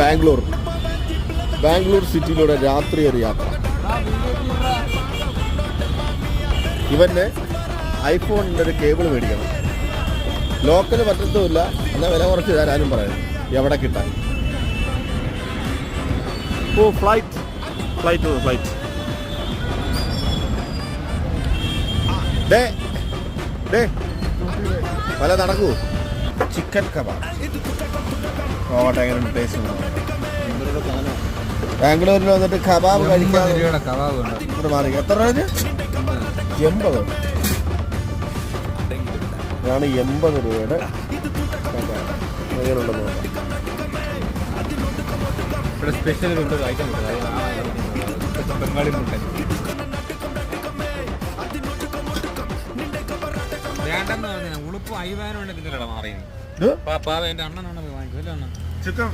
ബാംഗ്ലൂർ സിറ്റിയിലൂടെ രാത്രി ഒരു യാത്ര. ഇവന് ഐഫോണിൻ്റെ ഒരു കേബിൾ മേടിക്കണം. ലോക്കല് പറ്റത്തുമില്ല, എന്നാൽ വില കുറച്ച് തരാനും പറയുന്നു. എവിടെ കിട്ടാൻ? ഓ, ഫ്ലൈറ്റ് പല നടക്കൂ. ചിക്കൻ കബാബ് നോക്കട്ടെ എങ്ങനെ ടേസ്റ്റ്. ബാംഗ്ലൂരിൽ വന്നിട്ട് കബാബ് കഴിക്കാൻ മാറി. എത്ര രൂപ? 80. ഇതാണ് 80 രൂപയുടെ കബാബ്. എങ്ങനെയുണ്ടെന്ന് നോക്കാം. സ്പെഷ്യൽ ബംഗാളി മുട്ടൻ ഉളുപ്പ് അയ്യാനുണ്ട്. മാറി എന്റെ അണ്ണനാണ് വാങ്ങിക്കും. ചിക്കൻ